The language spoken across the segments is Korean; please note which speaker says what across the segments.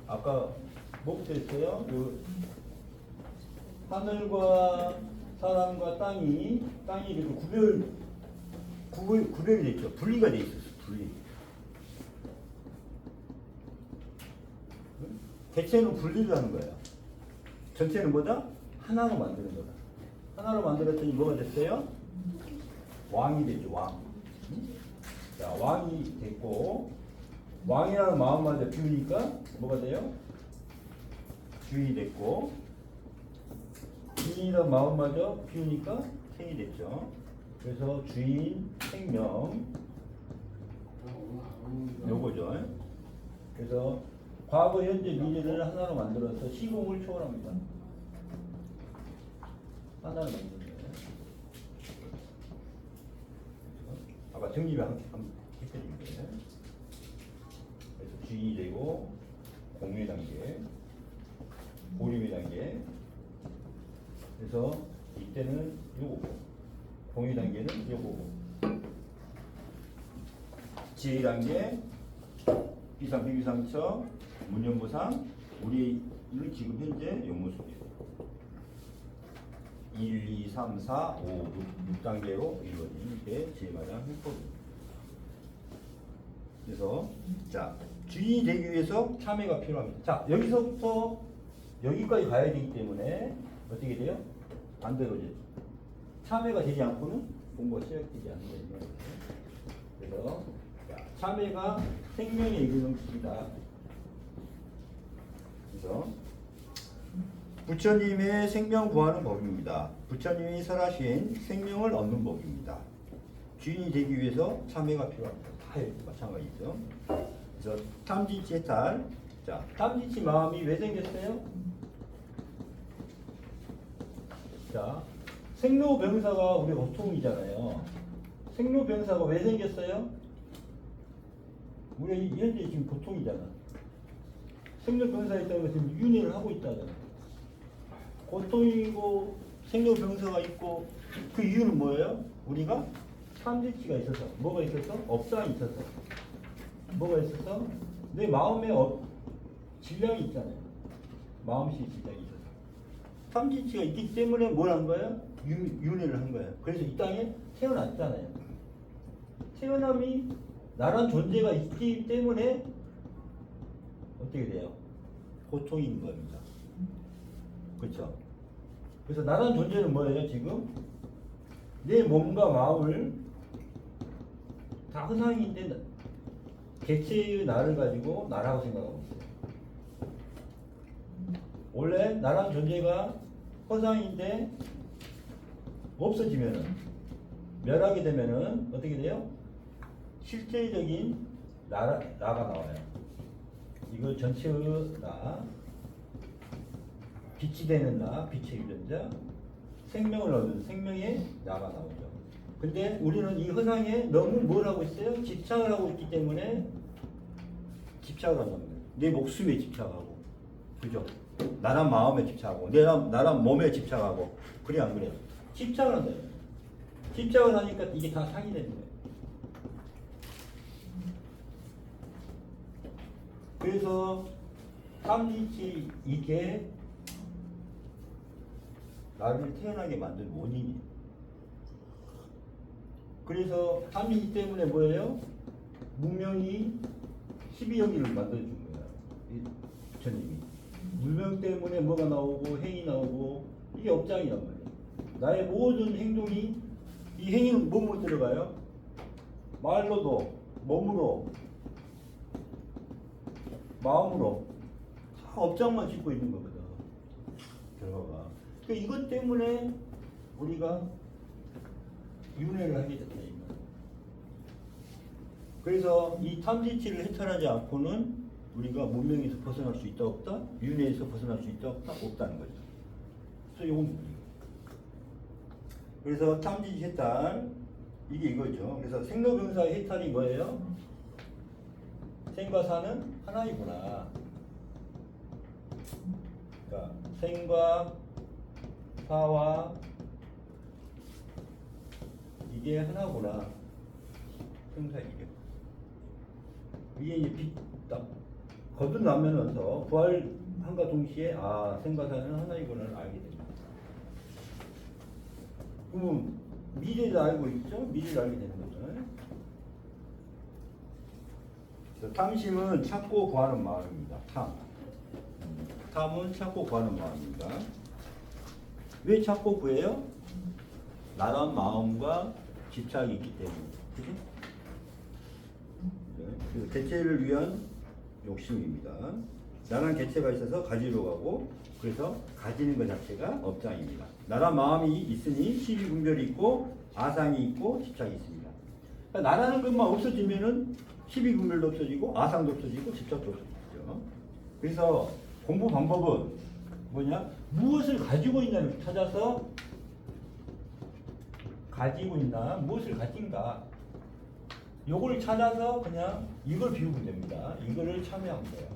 Speaker 1: 아까 뭐부터 했어요? 하늘과 사람과 땅이 이렇게 구별이 돼 있죠. 분리가 돼 있었어. 분리. 개체는 분리를 하는 거예요. 전체는 뭐다? 하나로 만드는 거다. 하나로 만들었더니 뭐가 됐어요? 왕이 됐죠. 왕. 자, 왕이 됐고, 왕이라는 마음마저 비우니까 뭐가 돼요? 주인이 됐고, 주인이라는 마음마저 비우니까 생이 됐죠. 그래서 주인, 생명, 요거죠. 그래서 과거, 현재, 미래를 하나로 만들어서 시공을 초월합니다. 하나로 만드는 거예요. 아까 정리를 함께 했거든요. 그래서 주인이 되고, 공유의 단계, 보림의 단계. 그래서 이때는 요거고, 공유 단계는 요거고, 지혜 단계, 비상, 비비상처, 문연보상, 우리는 지금 현재 용모속이에요. 1, 2, 3, 4, 5, 6단계로 이루어진 게 지혜마당 행법입니다. 그래서 자, 주인이 되기 위해서 참여가 필요합니다. 자, 여기서부터 여기까지 가야 되기 때문에 어떻게 돼요? 반대로 이제 참여가 되지 않고는 공부가 시작되지 않는 거예요. 그래서 자, 참여가 생명의 이름입니다. 그래서 부처님의 생명 구하는 법입니다. 부처님이 설하신 생명을 얻는 법입니다. 주인이 되기 위해서 참여가 필요합니다. 다 마찬가지죠. 그래서 탐진치 해탈. 자, 탐진치 마음이 왜 생겼어요? 자, 생로병사가 우리 보통이잖아요. 생로병사가 왜 생겼어요? 우리 현재 지금 보통이잖아. 생로병사에 따라서 지금 윤회를 하고 있다잖아. 고통이고 생로병사가 있고 그 이유는 뭐예요? 우리가 탐진치가 있어서. 뭐가 있어서? 업상이 있어서. 뭐가 있어서? 내 마음에 질량이 있잖아요. 마음씨 질량이 있어서. 탐진치가 있기 때문에 뭘 한 거예요? 윤회를 한 거예요. 그래서 이 땅에 태어났잖아요. 태어남이 나란 존재가 있기 때문에 어떻게 돼요? 고통인 겁니다. 그렇죠? 그래서 나란 존재는 뭐예요? 지금 내 몸과 마음을 다 허상인데 개체의 나를 가지고 나라고 생각하고 있어요. 원래 나란 존재가 허상인데 없어지면은 멸하게 되면은 어떻게 돼요? 실제적인 나가 나와요. 이거 전체의 나, 빛이 되는 나, 빛의 유전자, 생명을 얻는 생명의 나가 나오죠. 근데 우리는 이 허상에 너무 뭘 하고 있어요? 집착을 하고 있기 때문에 집착을 한다는 거예요. 내 목숨에 집착하고, 그죠? 나란 마음에 집착하고, 나란 몸에 집착하고, 그래 안 그래요? 집착을 한다. 집착을 하니까 이게 다 상이 되는 거예요. 그래서 탐진치 이게 나를 태어나게 만든 원인이에요. 그래서 탐진치 때문에 뭐예요? 문명이 12영리를 만들어준 거예요. 이 부처님이. 문명 때문에 뭐가 나오고 행이 나오고 이게 업장이란 말이에요. 나의 모든 행동이 이 행위는 뭐뭐 들어가요? 말로도, 몸으로, 마음으로 다 업장만 짓고 있는 거거든. 결과가. 그러니까 이것 때문에 우리가 윤회를 하게 됐다. 그래서 이 탐진치를 해탈하지 않고는 우리가 문명에서 벗어날 수 있다 없다? 윤회에서 벗어날 수 있다 없다? 없다는 거죠. 그래서 이건 그래서 탐진치 해탈 이게 이거죠. 그래서 생로병사의 해탈이 뭐예요? 생과 사는 하나이구나. 그러니까 생과 사와 이게 하나구나. 생사이죠. 이게 이제 거듭나면서 부활함과 동시에 아 생과 사는 하나이구나를 알게 됩니다. 그러면 미래를 알고 있죠? 미래를 알게 되는 거죠. 그래서 탐심은 찾고 구하는 마음입니다. 탐은 찾고 구하는 마음입니다. 왜 찾고 구해요? 나란 마음과 집착이 있기 때문에. 그죠? 네. 그래서 개체를 위한 욕심입니다. 나란 개체가 있어서 가지러 가고, 그래서 가지는 것 자체가 업장입니다. 나란 마음이 있으니 시비분별이 있고 아상이 있고 집착이 있습니다. 그러니까 나라는 것만 없어지면은 시비분별도 없어지고 아상도 없어지고 집착도 없어지죠. 그래서 공부 방법은 뭐냐? 무엇을 가지고 있냐를 찾아서 가지고 있나, 무엇을 가진가, 요걸 찾아서 그냥 이걸 비우면 됩니다. 이거를 참여하면 돼요.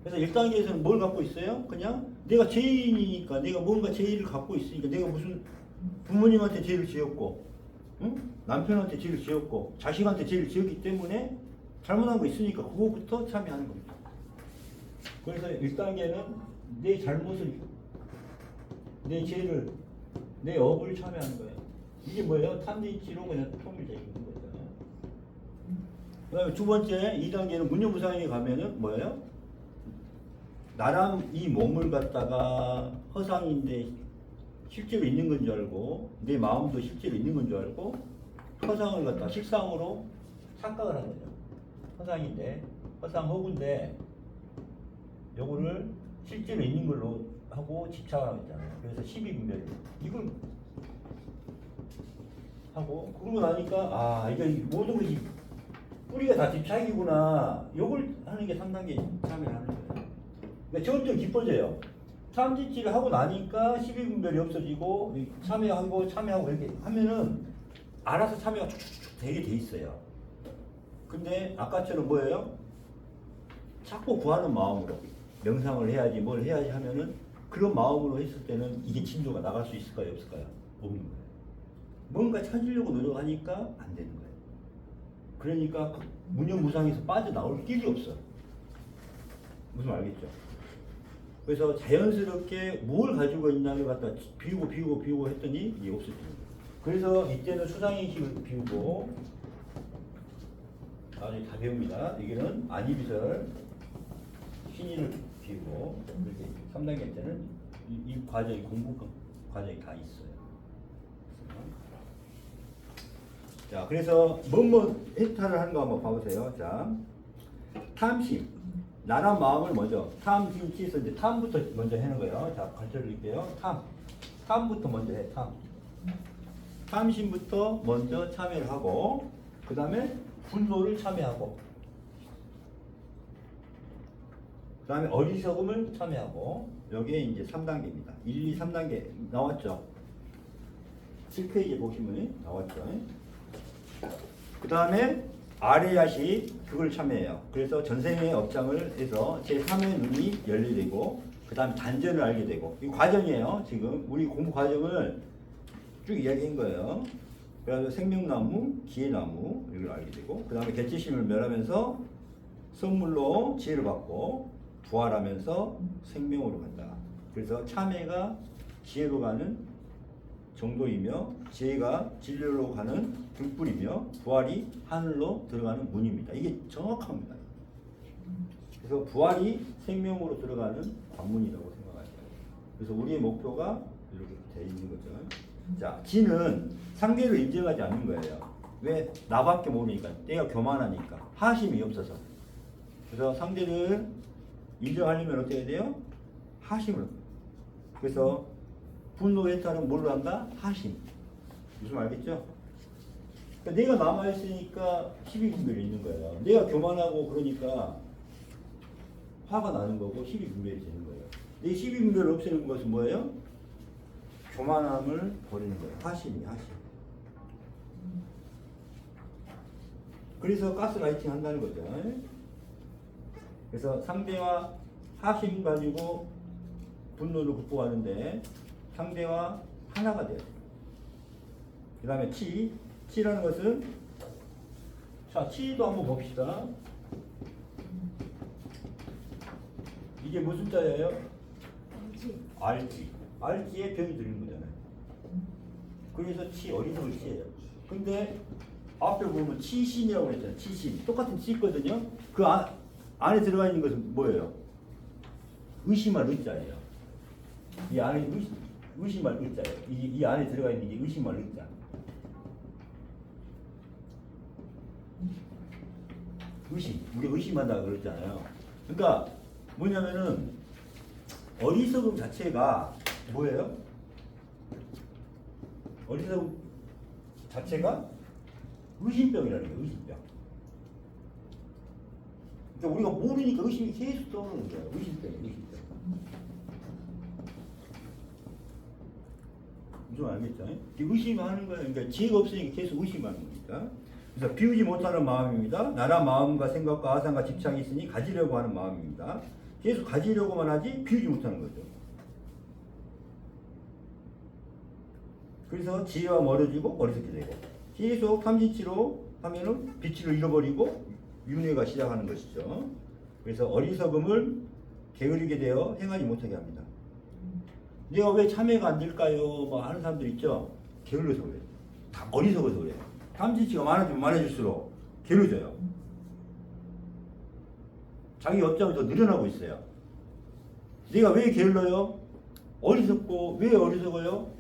Speaker 1: 그래서 1단계에서는 뭘 갖고 있어요? 그냥 내가 죄인이니까, 내가 뭔가 죄를 갖고 있으니까, 내가 무슨 부모님한테 죄를 지었고, 응? 남편한테 죄를 지었고, 자식한테 죄를 지었기 때문에 잘못한 거 있으니까 그거부터 참여하는 겁니다. 그래서 1단계는 내 잘못을, 내 죄를, 내 업을 참여하는 거예요. 이게 뭐예요? 탐진치로 그냥 통일되어 있는 거죠. 그 다음에 두 번째, 2단계는 문념무상에 가면은 뭐예요? 나랑 이 몸을 갖다가 허상인데 실제로 있는 건 줄 알고, 내 마음도 실제로 있는 건 줄 알고, 허상을 갖다 식상으로 착각을 한 거죠. 허상인데, 허상 허구인데, 요거를 실제로 있는 걸로 하고 집착을 하고 있잖아요. 그래서 시비분별이 이걸 하고, 그러고 나니까 아 이게 모든 것이 뿌리가 다 집착이구나. 요걸 하는 게 3단계 참여를 하는 거예요. 그러니까 점점 깊어져요. 탐진치를 하고 나니까 시비분별이 없어지고 참여하고 이렇게 하면은 알아서 참여가 쭉쭉쭉 되게 돼 있어요. 근데 아까처럼 뭐예요? 찾고 구하는 마음으로 명상을 해야지 뭘 해야지 하면은 그런 마음으로 했을 때는 이게 진도가 나갈 수 있을까요? 없을까요? 없는 거예요. 뭔가 찾으려고 노력하니까 안 되는 거예요. 그러니까 문념무상에서 빠져나올 길이 없어. 무슨 말 알겠죠? 그래서 자연스럽게 뭘 가지고 있냐를 갖다 비우고 했더니 이게 없어지는 거예요. 그래서 이때는 수상인식을 비우고 나중에 다 배웁니다. 여기는 안이비설 신의를 비우고 이렇게 3단계 때는 이 과정이 공부 과정이 다 있어요. 자, 그래서 뭐뭐 해탈을 하는 거 한번 봐보세요. 자, 탐심, 나란 마음을 먼저 탐심치에서 이제 탐부터 먼저 하는 거예요. 자, 가르쳐드릴게요. 탐부터 먼저 해. 탐심부터 먼저 참여를 하고, 그 다음에 분노를 참여하고, 그 다음에 어리석음을 참여하고, 여기에 이제 3단계입니다. 1, 2, 3단계 나왔죠? 7페이지에 보시면 나왔죠? 그 다음에 아레야시 그걸 참여해요. 그래서 전생의 업장을 해서 제3의 눈이 열리되고, 그 다음에 단전을 알게 되고, 이 과정이에요. 지금 우리 공부 과정을 쭉 이야기한 거예요. 그래서 생명나무, 기회나무 이걸 알게 되고, 그 다음에 개체심을 멸하면서 선물로 지혜를 받고 부활하면서 생명으로 간다. 그래서 참회가 지혜로 가는 정도이며, 지혜가 진리로 가는 불불이며, 부활이 하늘로 들어가는 문입니다. 이게 정확합니다. 그래서 부활이 생명으로 들어가는 관문이라고 생각하셔야 돼요. 그래서 우리의 목표가 이렇게 되어 있는 거죠. 자, 지는 상대를 인정하지 않는 거예요. 왜? 나밖에 모르니까. 내가 교만하니까. 하심이 없어서. 그래서 상대를 인정하려면 어떻게 해야 돼요? 하심을. 그래서 분노 해탈은 뭘로 한다? 하심. 무슨 말 알겠죠? 그러니까 내가 남아있으니까 시비분별이 있는 거예요. 내가 교만하고 그러니까 화가 나는 거고 시비분별이 되는 거예요. 내 시비분별을 없애는 것은 뭐예요? 교만함을 버리는 거예요. 하심. 그래서 가스라이팅 한다는 거죠. 그래서 상대와 하심 가지고 분노를 극복하는데 상대와 하나가 돼요. 그 다음에 치라는 것은, 자, 치도 한번 봅시다. 이게 무슨 자예요?
Speaker 2: 알지.
Speaker 1: 알지. 알지에 병이 들린 거잖아요. 그래서 치 어리석을 치예요. 근데 앞에 보면 치신이라고 그랬잖아요. 치신. 똑같은 치거든요. 그 안에 들어가 있는 것은 뭐예요? 의심할 의자예요. 이 안에 의심할 의자예요. 이 안에 들어가 있는 게 의심할 의자. 의심. 우리가 의심한다 그랬잖아요. 그러니까 뭐냐면은 어리석음 자체가 뭐예요? 어리석음 자체가 의심병이라는 거예요. 의심병. 그러니까 우리가 모르니까 의심이 계속 떠오르는 거예요. 의심병이에요. 의심병. 좀 알겠죠? 의심하는 거예요. 그러니까 지혜가 없으니까 계속 의심하는 겁니다. 그래서 비우지 못하는 마음입니다. 나란 마음과 생각과 아상과 집착이 있으니 가지려고 하는 마음입니다. 계속 가지려고만 하지 비우지 못하는 거죠. 그래서 지혜와 멀어지고 어리석게 되고 계속 탐진치로 하면은 빛을 잃어버리고 윤회가 시작하는 것이죠. 그래서 어리석음을 게으르게 되어 행하지 못하게 합니다. 내가 왜 참회가 안 될까요? 뭐 하는 사람들 있죠. 게을러서 그래요. 다 어리석어서 그래요. 탐진치가 많아지면 많아질수록 게을러져요. 자기 업장이 더 늘어나고 있어요. 내가 왜 게을러요? 어리석고 왜 어리석어요?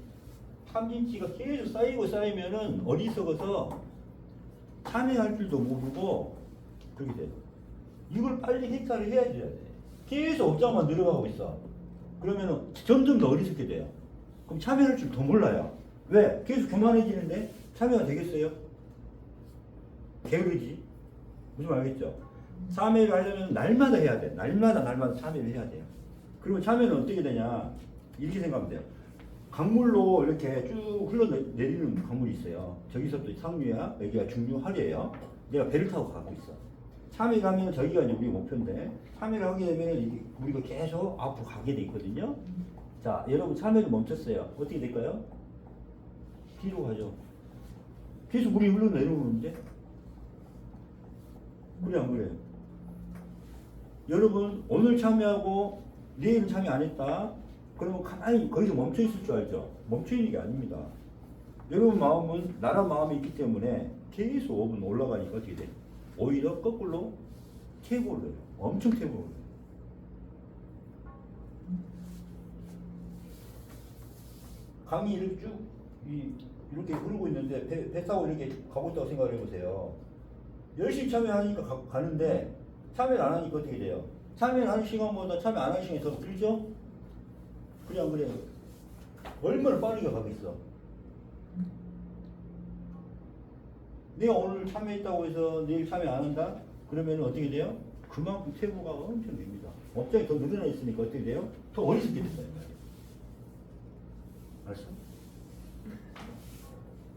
Speaker 1: 탐진치가 계속 쌓이고 쌓이면은 어리석어서 참회할 줄도 모르고 그렇게 돼요. 이걸 빨리 해탈을 해야 돼. 계속 업장만 늘어가고 있어. 그러면은 점점 더 어리석게 돼요. 그럼 참회할 줄 더 몰라요. 왜? 계속 교만해지는데 참회가 되겠어요? 게으르지. 무슨 말 알겠죠? 참회를 하려면 날마다 해야 돼. 날마다 참회를 해야 돼요. 그리고 참회는 어떻게 되냐? 이렇게 생각하면 돼요. 강물로 이렇게 쭉 흘러내리는 강물이 있어요. 저기서부터 상류야, 여기가 중류, 하류예요. 내가 배를 타고 가고 있어. 참회 가면 저기가 이제 우리 목표인데 참회를 하게 되면 우리가 계속 앞으로 가게 돼 있거든요. 자, 여러분 참회를 멈췄어요. 어떻게 될까요? 뒤로 가죠. 계속 물이 흘러내려오는데 그래 안 그래요? 여러분 오늘 참여하고 내일은 참여 안 했다. 그러면 가만히 거기서 멈춰 있을 줄 알죠? 멈춰 있는 게 아닙니다. 여러분 마음은 나란 마음이 있기 때문에 계속 5분 올라가니까 어떻게 돼? 오히려 거꾸로 퇴보를 해요. 엄청 퇴보를 해요. 강이 이렇게 쭉 이렇게 흐르고 있는데 배 타고 이렇게 가고 있다고 생각을 해보세요. 열심히 참여하니까 가는데 참여를 안 하니까 어떻게 돼요? 참여를 하는 시간보다 참여 안 하는 시간이 더 길죠? 그래 안 그래요? 얼마나 빠르게 가겠어? 내가 오늘 참여했다고 해서 내일 참여 안 한다? 그러면 어떻게 돼요? 그만큼 퇴보가 엄청 됩니다. 업장이 더 늘어나 있으니까 어떻게 돼요? 더 어리석게 된다. 알았어?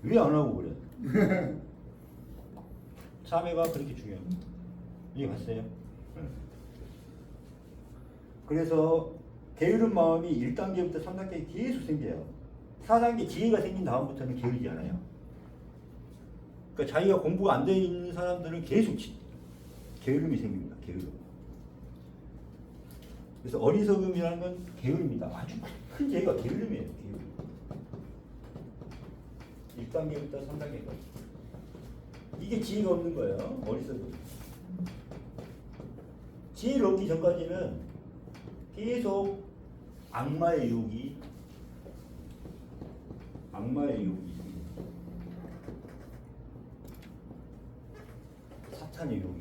Speaker 1: 왜 안 하고 그래? 참여가 그렇게 중요합니다. 이해 갔어요? 그래서 게으른 마음이 1단계부터 3단계에 계속 생겨요. 4단계 지혜가 생긴 다음부터는 게으르지 않아요. 그러니까 자기가 공부가 안 되어 있는 사람들은 계속 게으름이 생깁니다. 게으름. 그래서 어리석음이라는 건 게으름이다. 아주 큰 죄가 게으름이에요. 게으름. 1단계부터 3단계까지. 이게 지혜가 없는 거예요. 어리석음. 지혜를 얻기 전까지는 계속 악마의 유혹이 있습니다. 사탄의 유혹이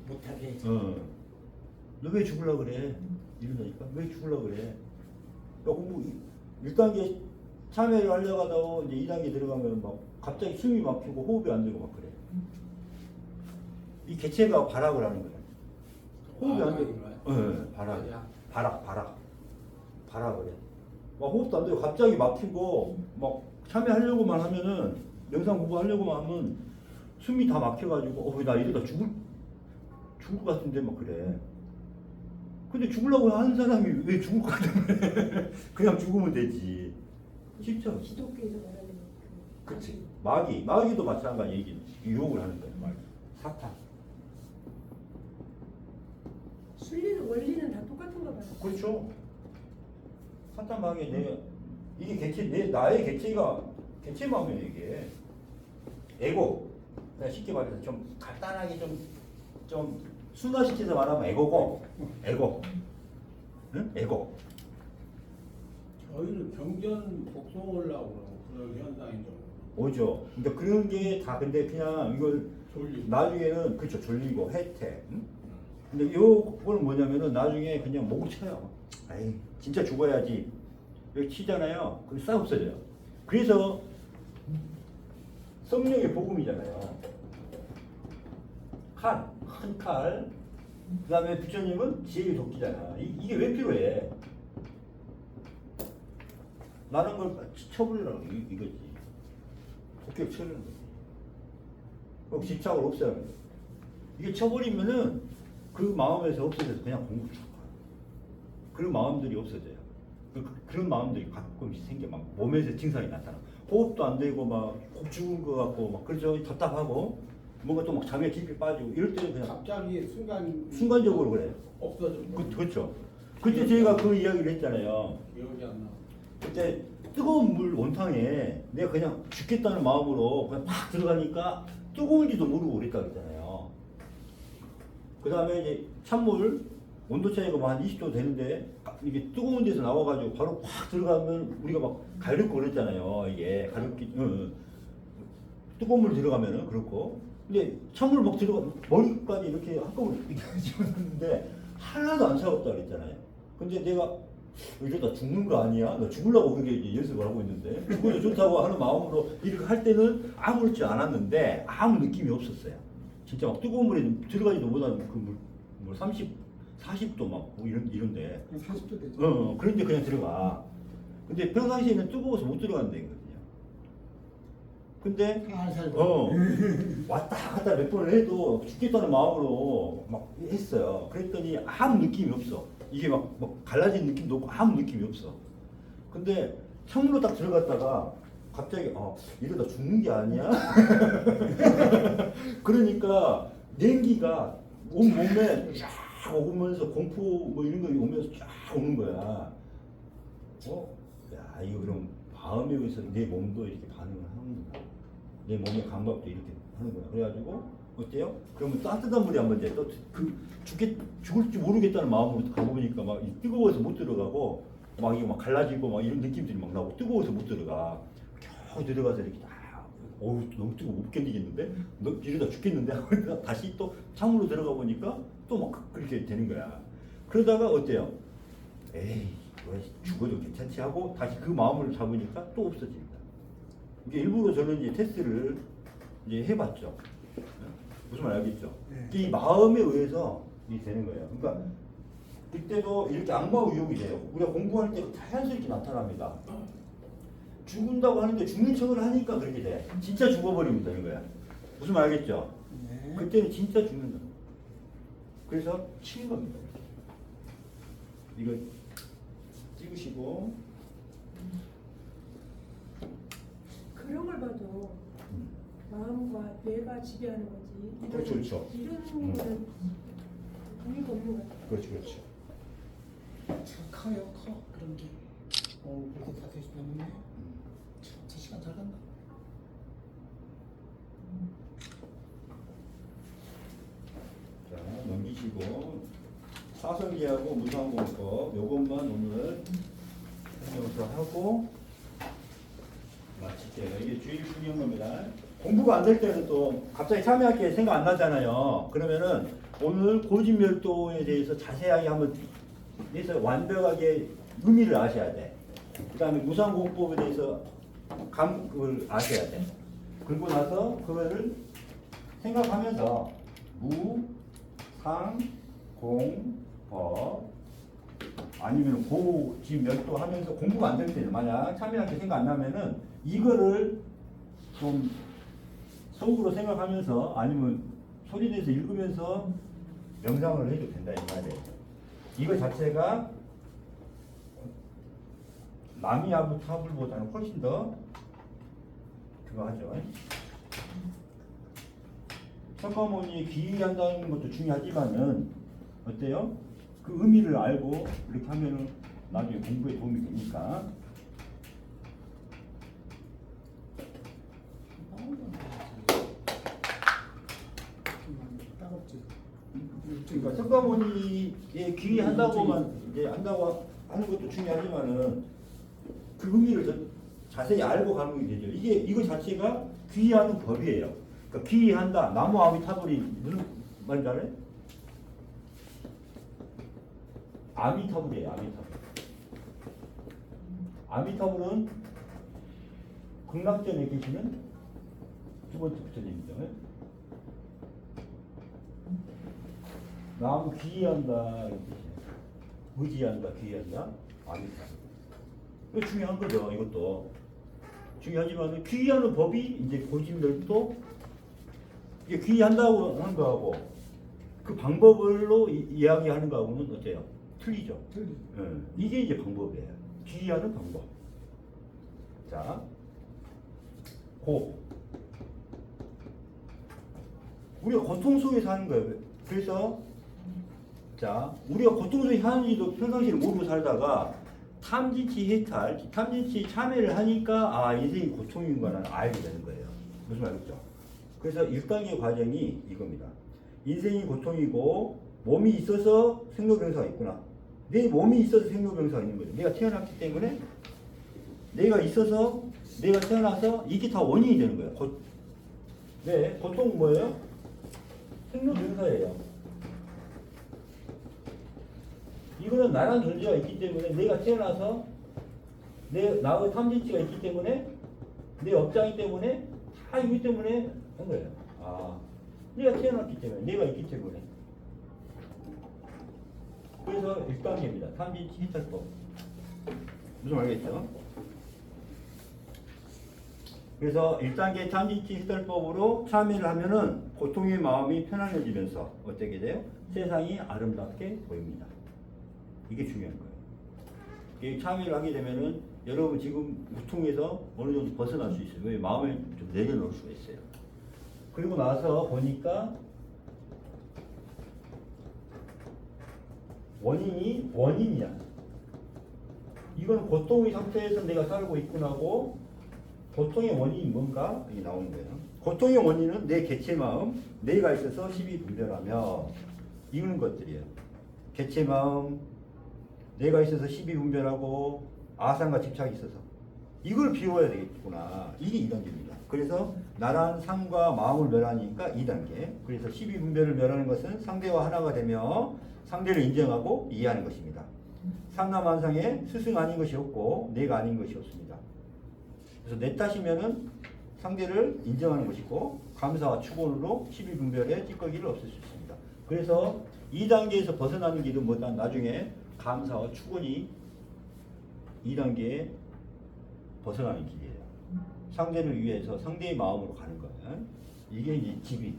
Speaker 2: 못하게.
Speaker 1: 너 왜 죽으려고 그래? 이러니까 왜 죽으려고 그래? 그러니까 공부 1단계 참여를 하려고 하다가 이제 2단계 들어가면 막 갑자기 숨이 막히고 호흡이 안 되고 막 그래. 이 개체가 발악을 하는 거예요. 호흡이 안 되고. 네, 발악을 해. 막 호흡도 안 되고 갑자기 막히고 막 참여하려고만 하면은 명상 공부하려고만 하면 숨이 다 막혀가지고 나 이러다 죽을 것 같은데 막 그래. 근데 죽으려고 하는 사람이 왜 죽을 것 같은데 그냥 죽으면 되지. 쉽죠?
Speaker 2: 기독교에서 말하는
Speaker 1: 그렇지. 마귀도 마찬가지 유혹을 하는 거예요. 마귀. 사탄.
Speaker 2: 술 원리는 다 똑같은가 봐요.
Speaker 1: 그렇죠. 사탄방에 이게 나의 개체 마음이에요 이게. 에고. 그냥 쉽게 말해서 좀 간단하게 좀 순화시켜서 말하면 에고고. 에고. 응? 에고.
Speaker 3: 저희는 경전 복송을 하고 그런 현상이죠.
Speaker 1: 오죠. 그러니까 그런 게 다 근데 그냥 이걸
Speaker 3: 졸리고.
Speaker 1: 나중에는 그쵸 졸리고 혜택. 응? 근데 요걸 뭐냐면은 나중에 그냥 목을 쳐요. 에이 진짜 죽어야지. 여기 치잖아요. 그게 싹 없어져요. 그래서 성령의 복음이잖아요. 큰 칼. 그 다음에 부처님은 지혜의 도끼잖아. 이게 왜 필요해? 나는 걸 쳐버리라고 이거지. 도끼를 쳐버리는 거지. 그럼 집착을 없애는 거지. 이게 쳐버리면은 그 마음에서 없어져서 그냥 공부 쭉 가. 그런 마음들이 없어져요. 그런 마음들이 가끔씩 생겨. 막 몸에서 증상이 나타나. 호흡도 안 되고 막 꼭 죽은 것 같고 막 그렇죠. 답답하고 뭔가 또 막 잠에 깊이 빠지고 이럴 때는 그냥
Speaker 3: 갑자기
Speaker 1: 순간적으로 그래요.
Speaker 3: 없어져.
Speaker 1: 그렇죠. 그때 저희가 그 이야기를 했잖아요.
Speaker 3: 기억이 안 나.
Speaker 1: 그때 뜨거운 물 온탕에 내가 그냥 죽겠다는 마음으로 그냥 팍 들어가니까 뜨거운지도 모르고 그랬다 그랬잖아요. 그 다음에 이제 찬물 온도 차이가 뭐 한 20도 되는데 이게 뜨거운 데서 나와가지고 바로 팍 들어가면 우리가 막 가렵고 그랬잖아요. 이게 가렵기 뜨거운 물 들어가면은 그렇고 근데 찬물 막 들어가 머리까지 이렇게 한꺼번에 이렇게 집어넣는데 하나도 안 차갑다 그랬잖아요. 근데 내가 이러다 죽는 거 아니야? 나 죽으려고 그렇게 이제 연습을 하고 있는데 죽어도 좋다고 하는 마음으로 이렇게 할 때는 아무렇지 않았는데 아무 느낌이 없었어요. 진짜 막 뜨거운 물에 들어가지도 못하는 그 물 40도 막 뭐 이런데
Speaker 4: 40도 되죠.
Speaker 1: 그런데 그냥 들어가. 근데 평상시에는 뜨거워서 못 들어간다거든요. 근데
Speaker 4: 살살고.
Speaker 1: 왔다 갔다 몇 번을 해도 죽겠다는 마음으로 막 했어요. 그랬더니 아무 느낌이 없어. 이게 막 갈라진 느낌도 없고 아무 느낌이 없어. 근데 창문으로 딱 들어갔다가 갑자기 이러다 죽는 게 아니야? 그러니까 냉기가 온 몸에 쫙 오면서 공포 뭐 이런 거 오면서 쫙 오는 거야. 야 이거 그럼 마음에 의해서 내 몸도 이렇게 반응을 하는구나. 내 몸의 감각도 이렇게 하는구나. 그래가지고 어때요? 그러면 따뜻한 물에 한번 이제 죽을지 모르겠다는 마음으로 가보니까 막 뜨거워서 못 들어가고 막 이거 막 갈라지고 막 이런 느낌들이 막 나고 뜨거워서 못 들어가. 겨우 들어가서 이렇게 어우 너무 뜨거워 못 견디겠는데? 너 이러다 죽겠는데? 하고 다시 또 창문으로 들어가 보니까 또 막 그렇게 되는 거야. 그러다가 어때요? 에이 왜 죽어도 괜찮지 하고 다시 그 마음을 잡으니까 또 없어집니다. 이게 일부러 저는 이제 테스트를 이제 해봤죠. 무슨 말 알겠죠?
Speaker 4: 네.
Speaker 1: 이 마음에 의해서 이게 되는 거예요. 그러니까 그때도 이렇게 악마 의욕이 돼요. 우리가 공부할 때 자연스럽게 나타납니다. 죽는다고 하는데 죽는 척을 하니까 그렇게 돼. 진짜 죽어버리면 되는 거야. 무슨 말 알겠죠?
Speaker 4: 네.
Speaker 1: 그때는 진짜 죽는다. 그래서 치는 겁니다. 이거 찍으시고
Speaker 2: 그런 걸 봐도 마음과 뇌가 지배하는 거지.
Speaker 1: 그렇죠, 그렇죠.
Speaker 2: 이런 거는 의미가 없는 것 같아요.
Speaker 1: 그렇죠, 그렇죠.
Speaker 4: 커요, 커. 그런 게. 벌써 5시 넘었네. 참, 시간 잘 간다.
Speaker 1: 자, 넘기시고 사설기하고 무상공법 요것만 오늘 설명서 하고 마칠게요. 이게 주의 중요한 겁니다. 공부가 안 될 때는 또 갑자기 참여할 게 생각 안 나잖아요. 그러면은 오늘 고진멸도에 대해서 자세하게 한번 해서 완벽하게 의미를 아셔야 돼. 그 다음에 무상공법에 대해서 그걸 아셔야 돼. 그리고 나서 그거를 생각하면서 무상공법 아니면 고진멸도 하면서 공부가 안 될 때는 만약 참여할 게 생각 안 나면은 이거를 좀 속으로 생각하면서 아니면 소리내서 읽으면서 명상을 해도 된다 이 말이에요. 이거 자체가 남이야부 타불보다는 훨씬 더 그거 하죠. 석가모니 기의한다는 것도 중요하지만은 어때요? 그 의미를 알고 이렇게 하면은 나중에 공부에 도움이 되니까.
Speaker 4: 따갑지.
Speaker 1: 그러니까 석가모니에 귀의한다고만 이제 한다고 하는 것도 중요하지만은 그 의미를 더 자세히 알고 가는 게 되죠. 이거 자체가 귀의하는 법이에요. 그러니까 귀의한다. 나무 아미타불이 무슨 말인지 알아요? 아미타불이에요. 아미타불. 아미타불은 극락전에 계시는 두 번째 부처님이죠. 나무 귀의한다 이런 뜻이에요. 의지한다, 귀의한다, 아미타. 이거 중요한 거죠. 이것도 중요하지만 귀의하는 법이 이제 고심들도 이게 귀의한다고 하는 거하고 그 방법으로 이야기하는 거하고는 어때요? 틀리죠.
Speaker 4: 틀리.
Speaker 1: 예, 이게 이제 방법이에요. 귀의하는 방법. 자, 우리가 고통 속에 사는 거예요. 그래서 자, 우리가 고통 속에 사는지도 평상시에 모르고 살다가 탐진치 해탈, 탐진치 참여를 하니까 아 인생이 고통인구나 알게 되는 거예요. 무슨 말이죠? 그래서 1단계 과정이 이겁니다. 인생이 고통이고 몸이 있어서 생로병사가 있구나. 내 몸이 있어서 생로병사가 있는 거예요. 내가 태어났기 때문에 내가 있어서 내가 태어나서 이게 다 원인이 되는 거예요. 네, 고통은 뭐예요? 생로병사예요. 이거는 나란 존재가 있기 때문에 내가 태어나서 나의 탐진치가 있기 때문에 내 업장이 때문에 다 이기 때문에 한 거예요. 아, 내가 태어났기 때문에 내가 있기 때문에. 그래서 1단계입니다. 탐진치 해탈법. 무슨 말이겠죠? 그래서 1단계 탐진치 해탈법으로 참여를 하면은 고통의 마음이 편안해지면서 어떻게 돼요? 세상이 아름답게 보입니다. 이게 중요한 거예요. 이게 참여를 하게 되면은 여러분 지금 고통에서 어느 정도 벗어날 수 있어요. 왜? 마음을 좀 내려놓을 수가 있어요. 그리고 나서 보니까 원인이야. 이건 고통의 상태에서 내가 살고 있구나고 고통의 원인이 뭔가 이게 나오는 거예요. 고통의 원인은 내 개체 마음, 내가 있어서 시비분별하며 이런 것들이에요. 개체 마음, 내가 있어서 시비분별하고 아상과 집착이 있어서 이걸 비워야 되겠구나. 이게 2단계입니다. 그래서 나란 상과 마음을 멸하니까 2단계. 그래서 시비분별을 멸하는 것은 상대와 하나가 되며 상대를 인정하고 이해하는 것입니다. 상남한상에 스승 아닌 것이 없고 내가 아닌 것이 없습니다. 그래서 내 탓이면은 상대를 인정하는 것이고 감사와 축원으로 시비분별의 찌꺼기를 없앨 수 있습니다. 그래서 2단계에서 벗어나는 길은 뭐다? 나중에 감사와 축원이 2단계에 벗어나는 길이에요. 상대를 위해서 상대의 마음으로 가는 거예요. 이게 이제 집이.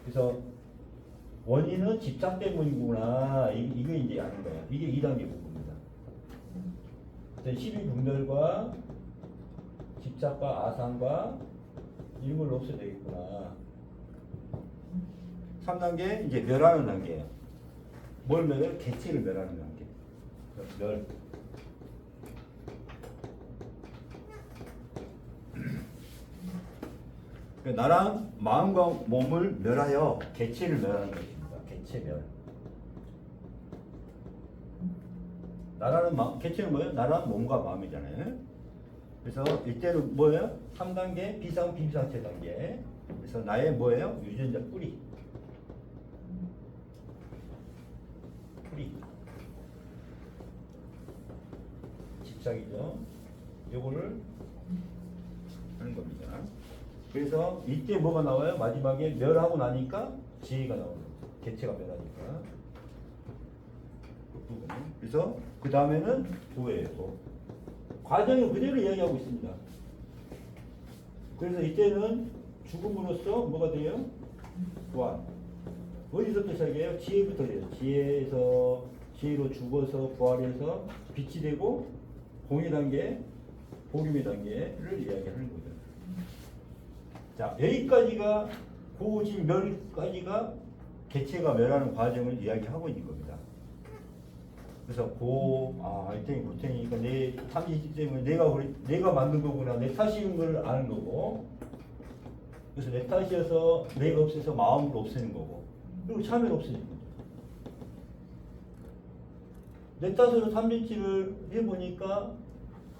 Speaker 1: 그래서 원인은 집착 때문이구나. 이게 이제 아는 거예요. 이게 2단계 부분입니다. 시비 분별과 집착과 아상과 이런 걸 없애야 되겠구나. 3단계 이제 멸하는 단계예요. 뭘 멸해요? 개체를 멸하는 단계. 멸. 나랑 마음과 몸을 멸하여 개체를 멸하는 것입니다. 개체 멸. 개체는 뭐예요? 나랑 몸과 마음이잖아요. 그래서 이때는 뭐예요? 3단계 비상 비상체 단계. 그래서 나의 뭐예요? 유전자 뿌리. 집착이죠. 요거를 하는 겁니다. 그래서 이때 뭐가 나와요? 마지막에 멸하고 나니까 지혜가 나오는 거죠. 개체가 멸하니까. 그 부분. 그래서 그 다음에는 도예요. 도. 과정을 그대로 이야기하고 있습니다. 그래서 이때는 죽음으로써 뭐가 돼요? 부활. 어디서부터 시작해요? 지혜부터 돼요. 지혜로 죽어서 부활해서 빛이 되고 공의 단계, 복음의 단계를 이야기하는 거죠. 자, 여기까지가 고진 멸까지가 개체가 멸하는 과정을 이야기하고 있는 겁니다. 그래서 일탱이 고탱이니까 내 탐이 있기 때문에 내가 만든 거구나. 내 탓인 걸 아는 거고. 그래서 내 탓이어서 내가 없애서 마음으로 없애는 거고. 그리고 참여를 없애는 거죠. 내 탓으로 삼진치를 해보니까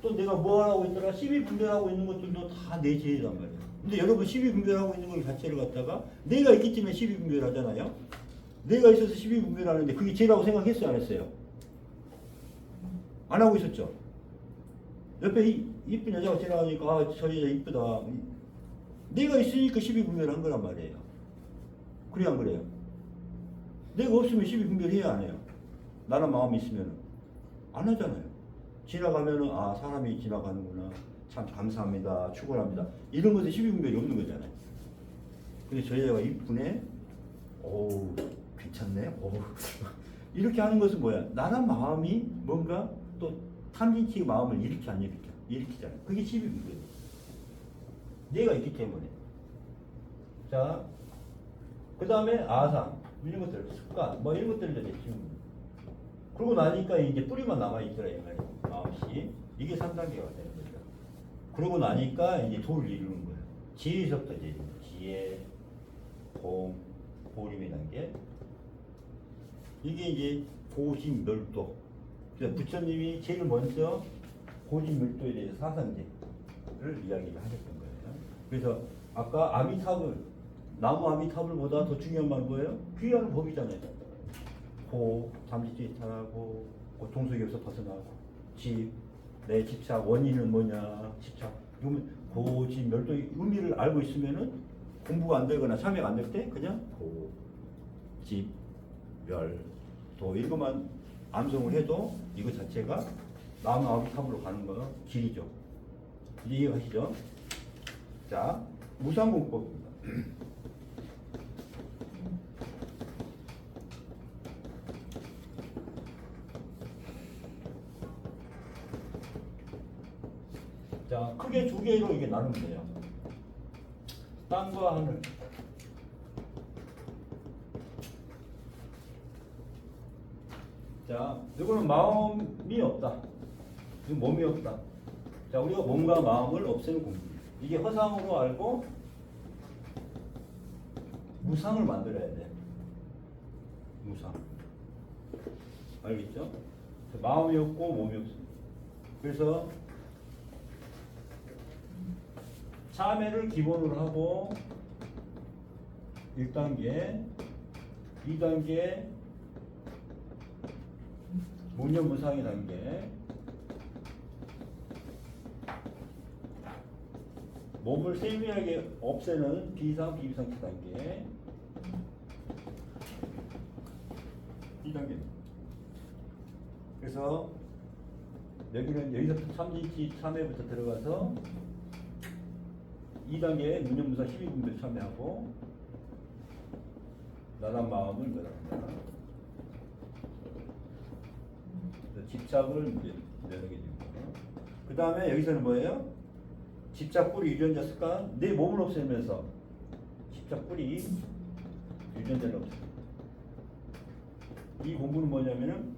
Speaker 1: 또 내가 뭐 하라고 있더라? 시비 분별하고 있는 것들도 다 내 죄란 말이에요. 근데 여러분 시비 분별하고 있는 걸 자체를 갖다가 내가 있기 때문에 시비 분별하잖아요. 내가 있어서 시비 분별하는데 그게 죄라고 생각했어요, 안 했어요? 안 하고 있었죠. 옆에 이쁜 여자가 지나가니까 저 여자 이쁘다. 내가 있으니까 시비 분별한 거란 말이에요. 그래 안 그래요? 내가 없으면 시비 분별해야 안 해요. 나란 마음이 있으면 안 하잖아요. 지나가면은 사람이 지나가는구나. 참 감사합니다. 축원합니다. 이런 것에 시비 분별이 없는 거잖아요. 근데 저 여자가 이쁘네. 오 괜찮네. 오 이렇게 하는 것은 뭐야? 나란 마음이 뭔가 또 탐진치의 마음을 일으키 안 일으키잖아요. 그게 시비 분별이에요. 내가 있기 때문에. 자, 그 다음에 아상 이런 것들 습관 뭐 이런 것들을 이제 지금 그러고 나니까 이제 뿌리만 남아있더라 이 말이에요. 마음씨 이게 3단계가 되는 거죠. 그러고 나니까 이제 도를 이루는 거예요. 지혜에서부터 이제 지혜, 공, 보림의 단계. 이게 이제 고진멸도. 그래서 부처님이 제일 먼저 고진멸도에 대해서 사상제를 이야기를 하셨던 거예요. 그래서 아까 아미타불 나무 아미타불보다 더 중요한 말 뭐예요? 귀하는 법이잖아요. 잠시치 이탈하고 고통 속에서 벗어나고 내 집착 원인은 뭐냐 집착 이거는 고진멸도 의미를 알고 있으면은 공부가 안 되거나 참여가 안 될 때 그냥 고집멸도 이것만 암송을 해도 이거 자체가 나무 아미타불로 가는 거 길이죠. 이제 이해가시죠? 자 무상공법입니다. 자, 크게 두 개로 이게 나누면 돼요. 땅과 하늘. 자, 이거는 마음이 없다. 이건 몸이 없다. 자, 우리가 몸과 마음을 없애는 공부. 이게 허상으로 알고 무상을 만들어야 돼. 무상. 알겠죠? 마음이 없고 몸이 없습니다. 그래서 참회를 기본으로 하고 1단계, 2단계 문념무상의 단계, 몸을 세밀하게 없애는 비상, 비비상치 단계, 2단계입니다. 그래서 여기는 여기서부터 참진치 참회부터 들어가서 2단계 문념무상 12분별 참여하고 나란 마음을 면한다. 집착을 면하게 됩니다. 그 다음에 여기서는 뭐예요? 집착 뿌리 유전자 습관 내 몸을 없애면서 집착 뿌리 유전자를 없애요. 이 공부는 뭐냐면은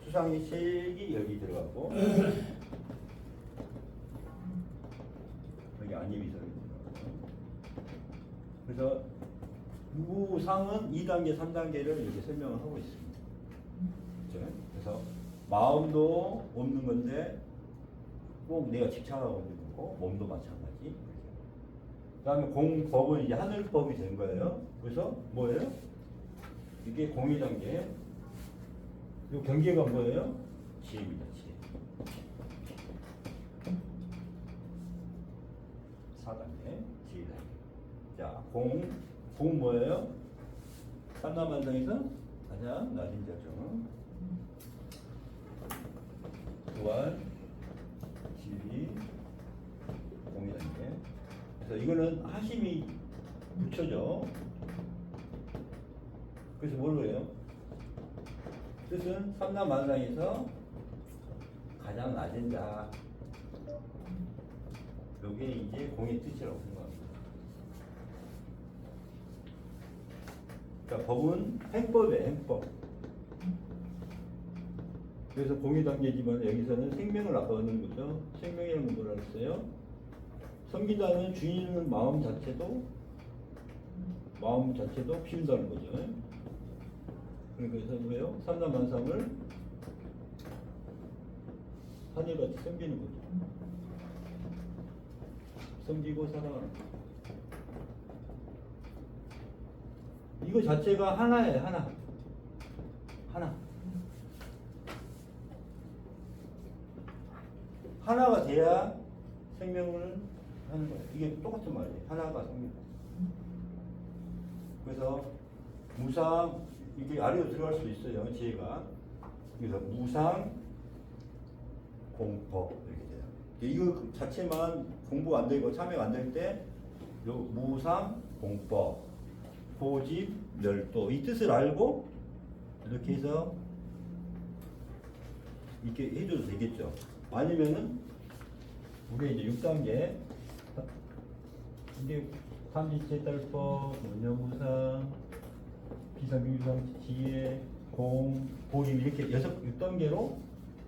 Speaker 1: 수상의 색이 여기 들어가고 여기 안입이설이 들어가고 그래서 무상은 2단계, 3단계를 이렇게 설명을 하고 있습니다. 그렇죠? 그래서 마음도 없는 건데 꼭 내가 집착하고 있는 거고 몸도 마찬가지. 그 다음에 공법은 이제 하늘법이 된 거예요. 그래서 뭐예요? 이게 공의 단계. 이 경계가 뭐예요? 지혜입니다. 지혜. 4단계 지혜 단계. 자, 공 뭐예요? 삼라만상에서 가장 낮은 자죠. 부활, 지위, 공의 단계. 그래서 이거는 하심이 붙여져. 그래서 뭘로 해요? 뜻은 삼라만상에서 가장 낮은 자. 요게 이제 공의 뜻이라고 생각합니다. 그러니까 법은 행법이에요, 행법. 그래서 공유 단계지만 여기서는 생명을 아까 얻는 거죠. 생명이라는 건 뭐라 했어요? 섬기다는 주인의 마음 자체도 비운다는 거죠. 그래서 뭐예요? 삼라만상을 하늘같이 섬기는 거죠. 섬기고 살아가는 거. 이거 자체가 하나예요. 하나. 하나가 돼야 생명을 하는 거예요. 이게 똑같은 말이에요. 하나가 생명. 그래서 무상, 이게 아래로 들어갈 수도 있어요. 지혜가. 그래서 무상, 공법 이렇게 돼요. 이거 자체만 공부 안 되고 참여가 안 될 때 요 무상, 공법, 고집, 멸도 이 뜻을 알고 이렇게 해서 이렇게 해줘도 되겠죠. 아니면은 우리 이제 6단계 이게 삼지체 딸법, 원념무상, 비상비유상, 지혜, 공, 고임 이렇게 6단계로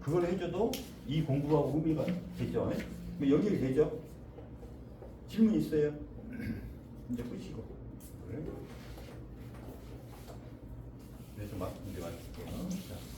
Speaker 1: 그걸 해줘도 이 공부가 의미가 되죠. 연결이 되죠. 질문 있어요? 이제 끝이고. 그래? 그래서 이제 마칠게요. 자.